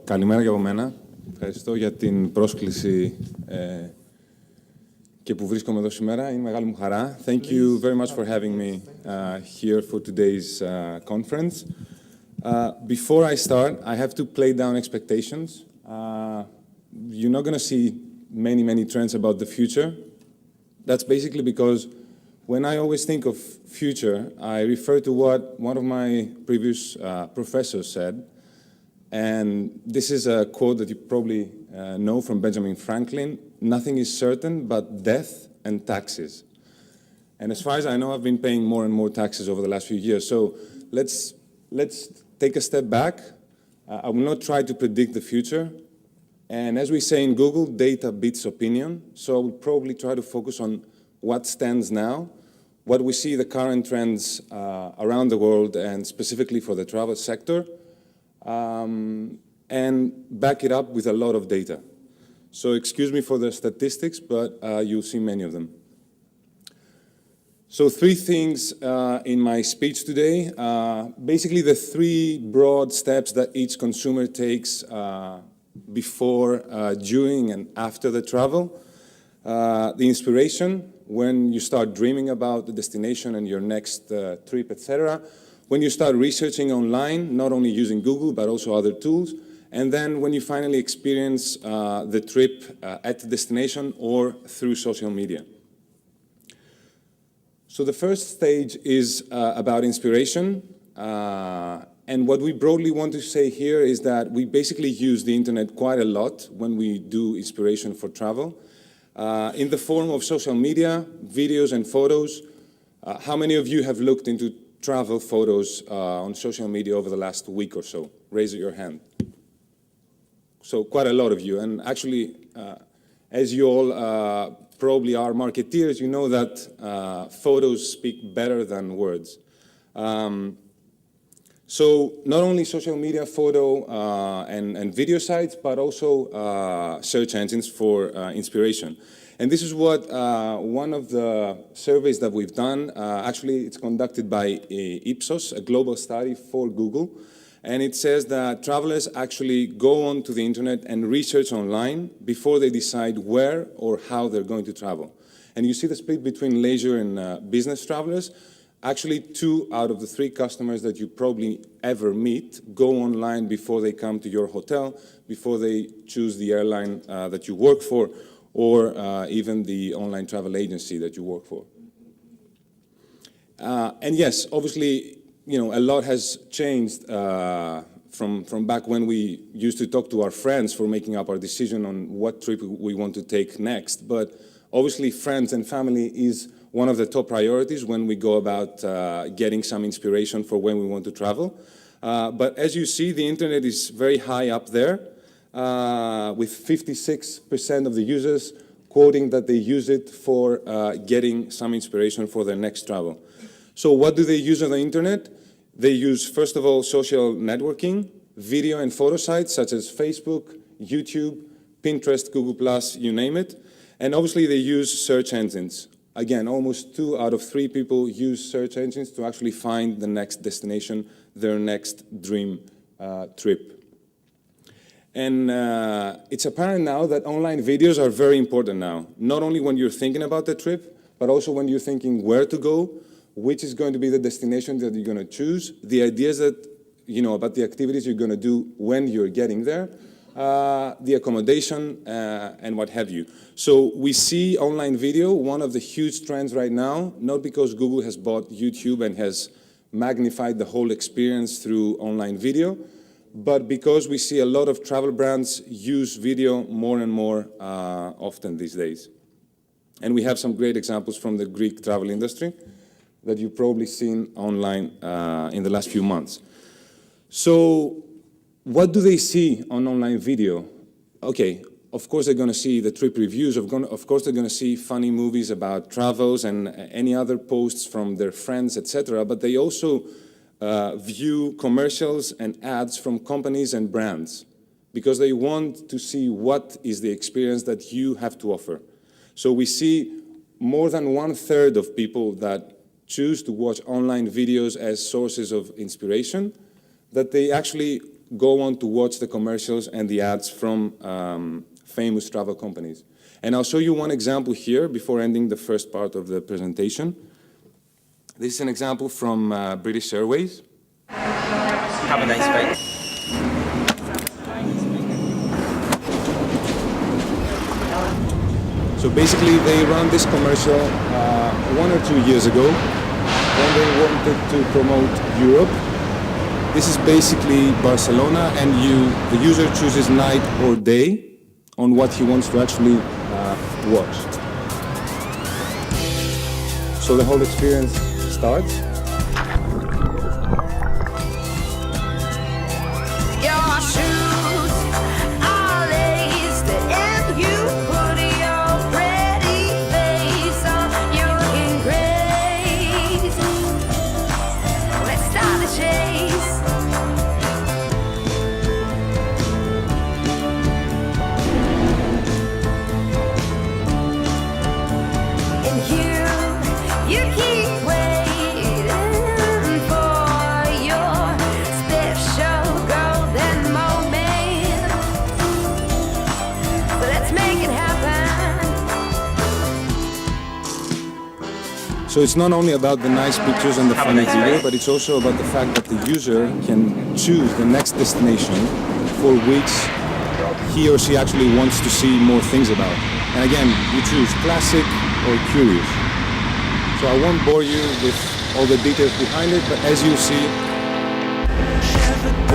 Καλημέρα και από μένα. Ευχαριστώ για την πρόσκληση και που βρίσκομαι εδώ σήμερα. Είναι μεγάλη μου χαρά. Thank you very much for having me here for today's conference. Before I start, I have to play down expectations. You're not going to see many trends about the future. That's basically because when I always think of future, I refer to what one of my previous professors said. And this is a quote that you probably know from Benjamin Franklin: "Nothing is certain but death and taxes." And as far as I know, I've been paying more and more taxes over the last few years. So let's take a step back. I will not try to predict the future. And as we say in Google, data beats opinion. So I will probably try to focus on what stands now, what we see the current trends around the world, and specifically for the travel sector. And back it up with a lot of data. So excuse me for the statistics, but you'll see many of them. So 3 things in my speech today. Basically the 3 broad steps that each consumer takes before, during, and after the travel. The inspiration, when you start dreaming about the destination and your next trip, etc. When you start researching online, not only using Google, but also other tools. And then when you finally experience the trip at the destination or through social media. So the first stage is about inspiration. And what we broadly want to say here is that we basically use the internet quite a lot when we do inspiration for travel. In the form of social media, videos and photos. How many of you have looked into travel photos on social media over the last week or so? Raise your hand. So quite a lot of you. And actually, as you all probably are marketeers, you know that photos speak better than words. So not only social media, photo and video sites, but also search engines for inspiration. And this is what one of the surveys that we've done, actually it's conducted by Ipsos, a global study for Google. And it says that travelers actually go onto the internet and research online before they decide where or how they're going to travel. And you see the split between leisure and business travelers. Actually, 2 out of the 3 customers that you probably ever meet go online before they come to your hotel, before they choose the airline that you work for, or even the online travel agency that you work for. And yes, obviously, you know, a lot has changed from back when we used to talk to our friends for making up our decision on what trip we want to take next. But obviously, friends and family is one of the top priorities when we go about getting some inspiration for when we want to travel. But as you see, the internet is very high up there, with 56% of the users quoting that they use it for getting some inspiration for their next travel. So what do they use on the internet? They use, first of all, social networking, video and photo sites such as Facebook, YouTube, Pinterest, Google+, you name it. And obviously they use search engines. Again, almost 2 out of 3 people use search engines to actually find the next destination, their next dream trip. And it's apparent now that online videos are very important now, not only when you're thinking about the trip, but also when you're thinking where to go, which is going to be the destination that you're going to choose, the ideas that, you know, about the activities you're going to do when you're getting there, the accommodation, and what have you. So we see online video, one of the huge trends right now, not because Google has bought YouTube and has magnified the whole experience through online video, but because we see a lot of travel brands use video more and more often these days. And we have some great examples from the Greek travel industry that you've probably seen online in the last few months. So what do they see on online video? Okay, of course they're going to see the trip reviews, of course they're going to see funny movies about travels and any other posts from their friends, etc. But they also view commercials and ads from companies and brands because they want to see what is the experience that you have to offer. So we see more than 1/3 of people that choose to watch online videos as sources of inspiration, that they actually go on to watch the commercials and the ads from famous travel companies. And I'll show you one example here before ending the first part of the presentation. This is an example from British Airways. Have a nice day. So basically, they ran this commercial 1 or 2 years ago when they wanted to promote Europe. This is basically Barcelona, and the user chooses night or day on what he wants to actually watch. So the whole experience starts. Your shoes are laced and you put your pretty face on. You're looking great. Let's start the chase. And you keep waiting for your special golden moment. So let's make it happen. So it's not only about the nice pictures and the Have a funny nice video, day. but it's also about the fact that the user can choose the next destination for which he or she actually wants to see more things about. And again, you choose classic or curious. So I won't bore you with all the details behind it, but as you see,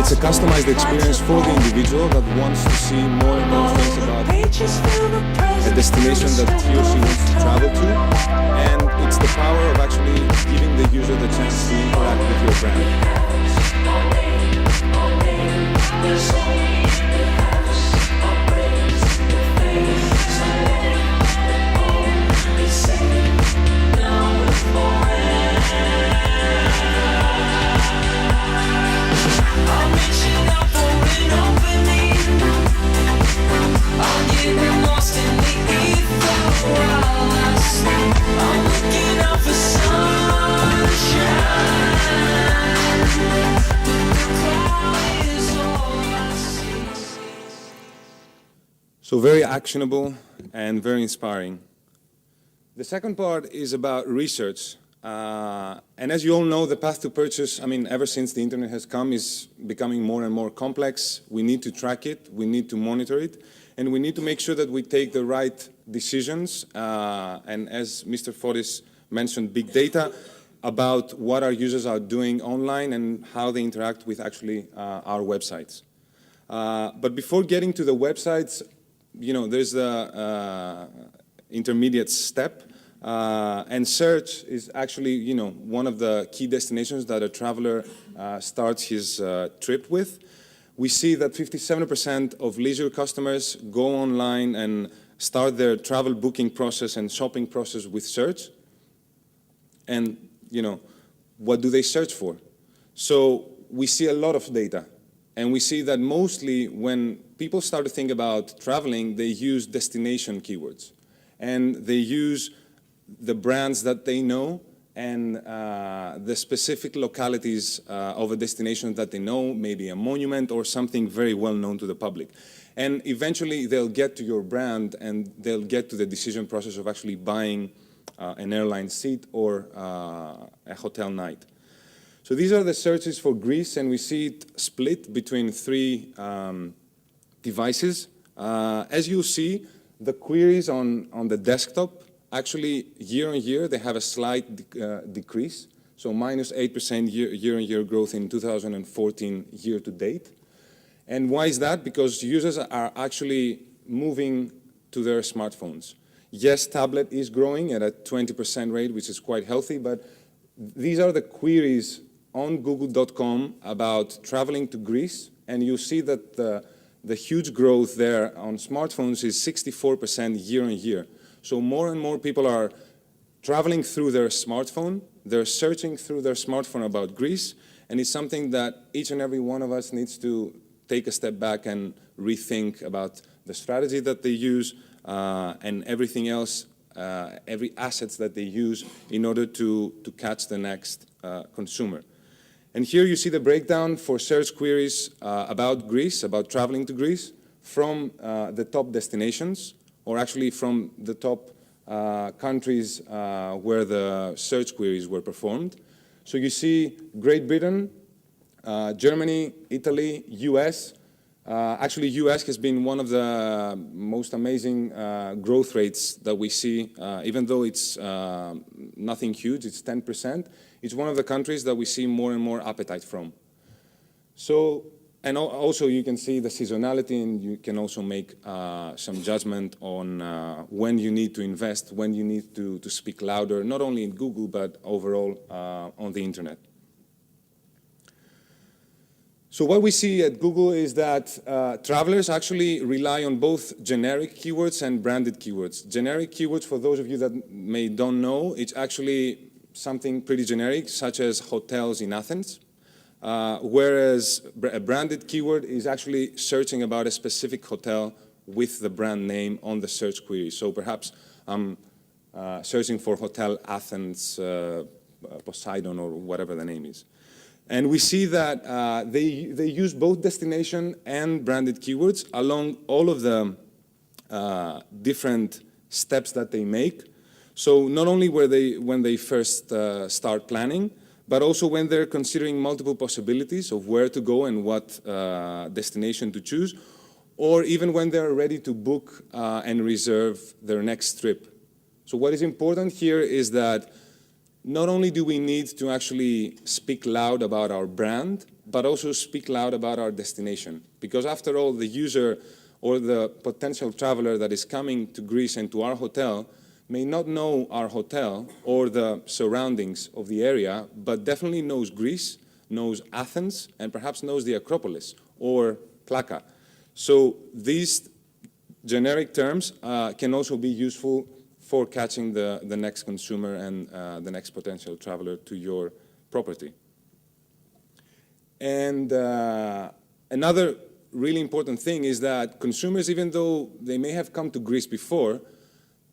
it's a customized experience for the individual that wants to see more and more things about a destination that he or she wants to travel to. And it's the power of actually giving the user the chance to interact with your brand. I'm reaching out for an opening. I'm getting lost in the ether while I sleep. I'm looking out for sunshine. The cloud is all I see. So very actionable and very inspiring. The second part is about research. And as you all know, the path to purchase, I mean, ever since the internet has come, is becoming more and more complex. We need to track it, we need to monitor it, and we need to make sure that we take the right decisions. And as Mr. Fotis mentioned, big data about what our users are doing online and how they interact with actually our websites. But before getting to the websites, you know, there's the intermediate step. And search is actually, you know, one of the key destinations that a traveler starts his trip with. We see that 57% of leisure customers go online and start their travel booking process and shopping process with search. And, you know, what do they search for? So we see a lot of data. And we see that mostly when people start to think about traveling, they use destination keywords. And they use the brands that they know and the specific localities of a destination that they know, maybe a monument or something very well known to the public. And eventually they'll get to your brand and they'll get to the decision process of actually buying an airline seat or a hotel night. So these are the searches for Greece, and we see it split between three devices. As you see, the queries on the desktop, actually, year on year, they have a slight decrease. So minus 8% year-on-year growth in 2014 year to date. And why is that? Because users are actually moving to their smartphones. Yes, tablet is growing at a 20% rate, which is quite healthy, but these are the queries on Google.com about traveling to Greece, and you see that the huge growth there on smartphones is 64% year on year. So more and more people are traveling through their smartphone, they're searching through their smartphone about Greece, and it's something that each and every one of us needs to take a step back and rethink about the strategy that they use and everything else, every assets that they use in order to catch the next consumer. And here you see the breakdown for search queries about Greece, about traveling to Greece, from the top destinations, or actually from the top countries where the search queries were performed. So you see Great Britain, Germany, Italy, US. Actually, US has been one of the most amazing growth rates that we see, even though it's nothing huge, it's 10%. It's one of the countries that we see more and more appetite from. So, and also you can see the seasonality, and you can also make some judgment on when you need to invest, when you need to speak louder, not only in Google, but overall on the internet. So what we see at Google is that travelers actually rely on both generic keywords and branded keywords. Generic keywords, for those of you that don't know, it's actually something pretty generic, such as hotels in Athens, whereas a branded keyword is actually searching about a specific hotel with the brand name on the search query. So perhaps I'm searching for Hotel Athens, Poseidon, or whatever the name is. And we see that they use both destination and branded keywords along all of the different steps that they make. So not only when they first start planning, but also when they're considering multiple possibilities of where to go and what destination to choose, or even when they're ready to book and reserve their next trip. So what is important here is that not only do we need to actually speak loud about our brand, but also speak loud about our destination. Because after all, the user or the potential traveler that is coming to Greece and to our hotel may not know our hotel or the surroundings of the area, but definitely knows Greece, knows Athens, and perhaps knows the Acropolis or Plaka. So these generic terms can also be useful for catching the next consumer and the next potential traveler to your property. And another really important thing is that consumers, even though they may have come to Greece before,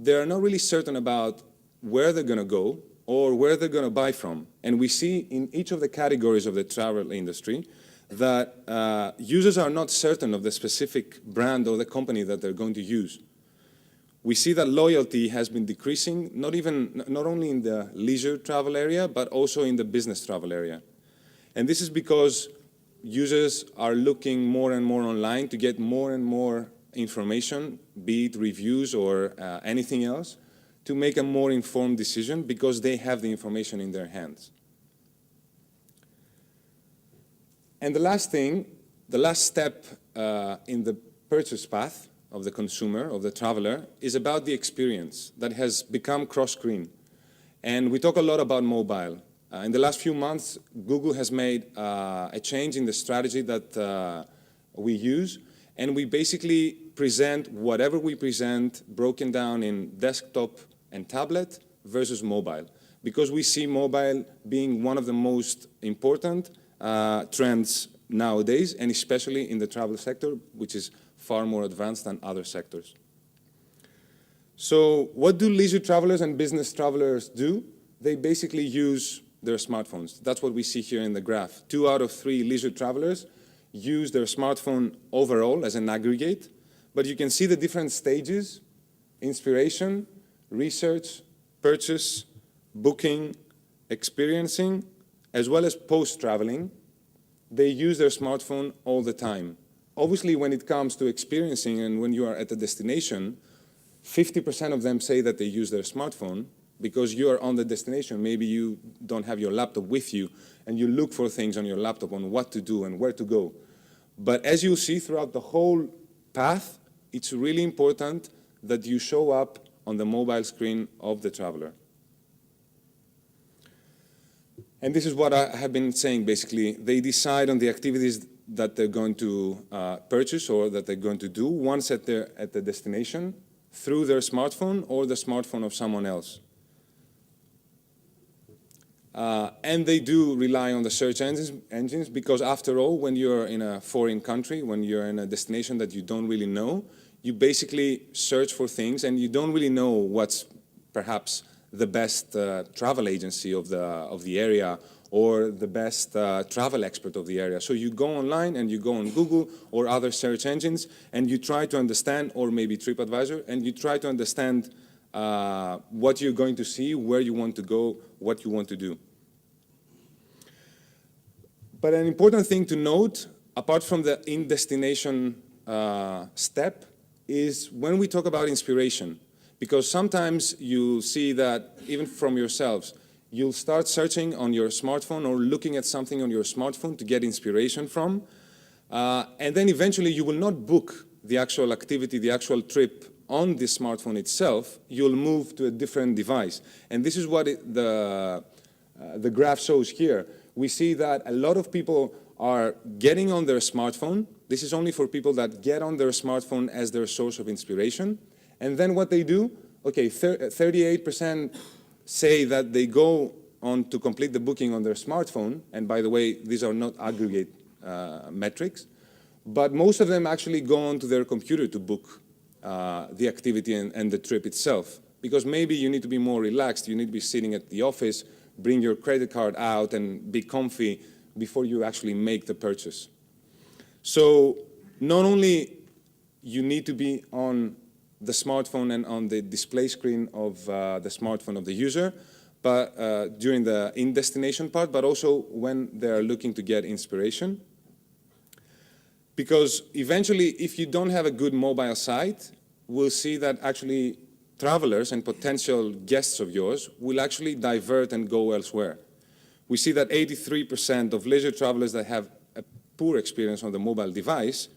they're not really certain about where they're going to go or where they're going to buy from. And we see in each of the categories of the travel industry that users are not certain of the specific brand or the company that they're going to use. We see that loyalty has been decreasing, not only in the leisure travel area, but also in the business travel area. And this is because users are looking more and more online to get more and more information, be it reviews or anything else, to make a more informed decision because they have the information in their hands. And the last thing, the last step in the purchase path of the consumer, of the traveler, is about the experience that has become cross-screen. And we talk a lot about mobile. In the last few months, Google has made a change in the strategy that we use, and we basically present whatever we present broken down in desktop and tablet versus mobile, because we see mobile being one of the most important trends nowadays, and especially in the travel sector, which is far more advanced than other sectors. So what do leisure travelers and business travelers do? They basically use their smartphones. That's what we see here in the graph. 2 out of 3 leisure travelers use their smartphone overall as an aggregate, but you can see the different stages: inspiration, research, purchase, booking, experiencing, as well as post-traveling. They use their smartphone all the time. Obviously, when it comes to experiencing and when you are at a destination, 50% of them say that they use their smartphone because you are on the destination. Maybe you don't have your laptop with you and you look for things on your laptop on what to do and where to go. But as you'll see throughout the whole path, it's really important that you show up on the mobile screen of the traveler. And this is what I have been saying, basically. They decide on the activities that they're going to purchase or that they're going to do once at the destination through their smartphone or the smartphone of someone else. And they do rely on the search engines because, after all, when you're in a foreign country, when you're in a destination that you don't really know, you basically search for things and you don't really know what's perhaps the best travel agency of the area or the best travel expert of the area. So you go online and you go on Google or other search engines and you try to understand, or maybe TripAdvisor, and you try to understand what you're going to see, where you want to go, what you want to do. But an important thing to note, apart from the in-destination step, is when we talk about inspiration. Because sometimes you see that, even from yourselves, you'll start searching on your smartphone or looking at something on your smartphone to get inspiration from, and then eventually you will not book the actual activity, the actual trip on the smartphone itself. You'll move to a different device. And this is what the graph shows here. We see that a lot of people are getting on their smartphone. This is only for people that get on their smartphone as their source of inspiration. And then what they do, okay, 38% say that they go on to complete the booking on their smartphone. And by the way, these are not aggregate metrics. But most of them actually go onto their computer to book the activity and the trip itself. Because maybe you need to be more relaxed. You need to be sitting at the office, bring your credit card out and be comfy before you actually make the purchase. So not only you need to be on the smartphone and on the display screen of the smartphone of the user, but during the in-destination part, but also when they're looking to get inspiration. Because eventually, if you don't have a good mobile site, we'll see that actually travelers and potential guests of yours will actually divert and go elsewhere. We see that 83% of leisure travelers that have a poor experience on the mobile device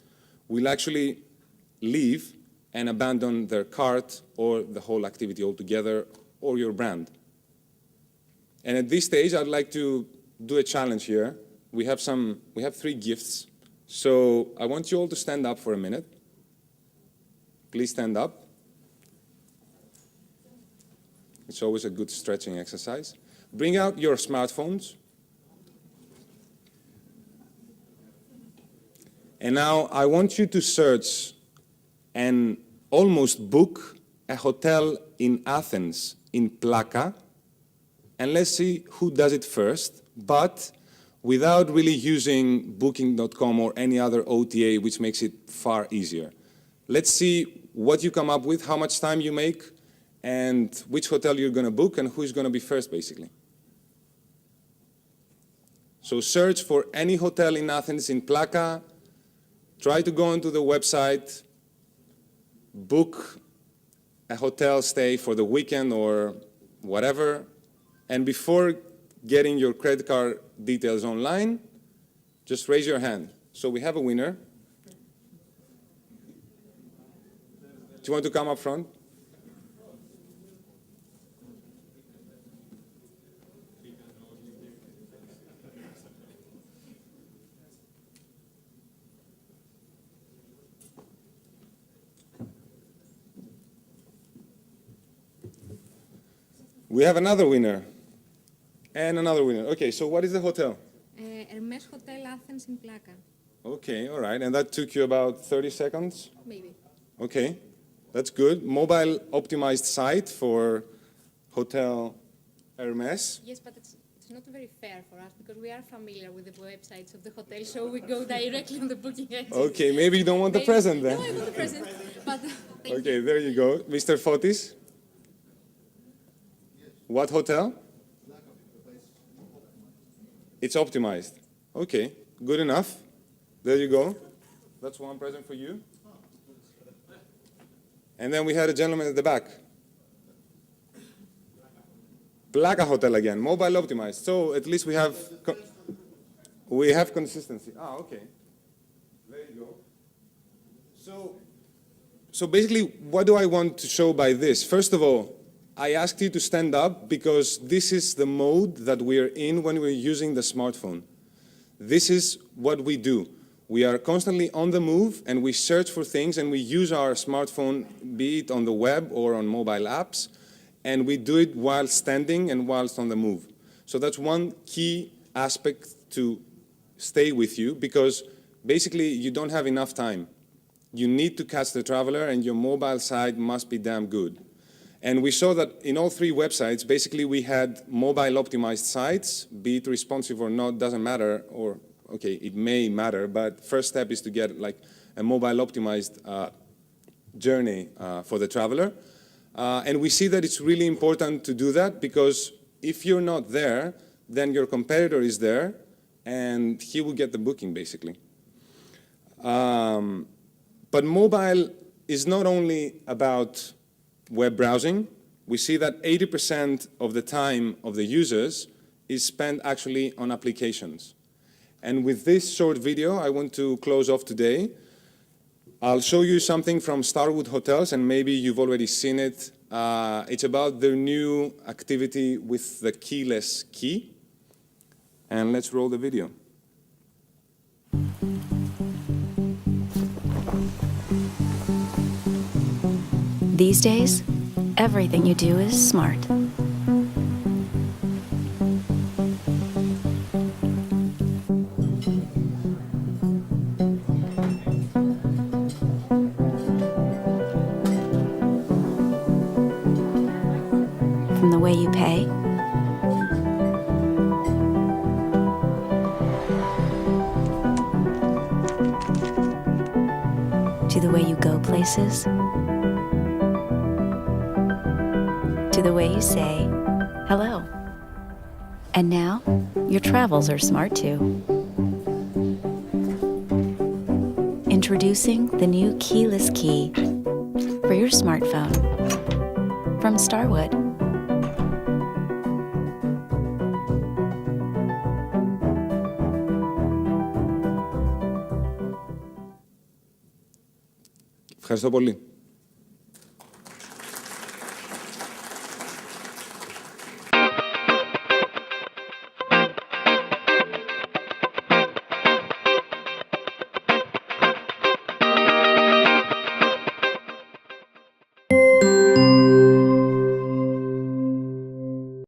will actually leave and abandon their cart or the whole activity altogether, or your brand. And at this stage, I'd like to do a challenge here. We have 3 gifts. So I want you all to stand up for a minute. Please stand up. It's always a good stretching exercise. Bring out your smartphones. And now I want you to search and almost book a hotel in Athens, in Plaka. And let's see who does it first, but without really using Booking.com or any other OTA, which makes it far easier. Let's see what you come up with, how much time you make, and which hotel you're going to book, and who's going to be first, basically. So search for any hotel in Athens, in Plaka. Try to go onto the website, book a hotel stay for the weekend or whatever, and before getting your credit card details online, just raise your hand. So we have a winner. Do you want to come up front? We have another winner. And another winner. Okay, so what is the hotel? Hermes Hotel Athens in Plaka. Okay, all right. And that took you about 30 seconds? Maybe. Okay, that's good. Mobile optimized site for Hotel Hermes. Yes, but it's not very fair for us because we are familiar with the websites of the hotel, so we go directly on the booking agent. Okay, maybe you don't want the Maybe- present then. No, I want the present. But thank Okay, you. there you go. Mr. Fotis? What hotel? It's optimized. Okay, good enough. There you go. That's one present for you. And then we had a gentleman at the back. Plaka Hotel again, mobile optimized. So at least we have consistency. Ah, okay. There you go. So basically, what do I want to show by this? First of all, I asked you to stand up because this is the mode that we're in when we're using the smartphone. This is what we do. We are constantly on the move and we search for things and we use our smartphone, be it on the web or on mobile apps, and we do it while standing and whilst on the move. So that's one key aspect to stay with you because basically you don't have enough time. You need to catch the traveler and your mobile side must be damn good. And we saw that in all three websites, basically we had mobile-optimized sites, be it responsive or not, doesn't matter, or, okay, it may matter, but first step is to get like a mobile-optimized journey for the traveler. And we see that it's really important to do that because if you're not there, then your competitor is there and he will get the booking, basically. But mobile is not only about web browsing. We see that 80% of the time of the users is spent actually on applications. And with this short video, I want to close off today. I'll show you something from Starwood Hotels, and maybe you've already seen it. It's about their new activity with the keyless key. And let's roll the video. These days, everything you do is smart. From the way you pay, to the way you go places, to the way you say hello. And now, your travels are smart too. Introducing the new keyless key for your smartphone from Starwood. Ευχαριστώ πολύ.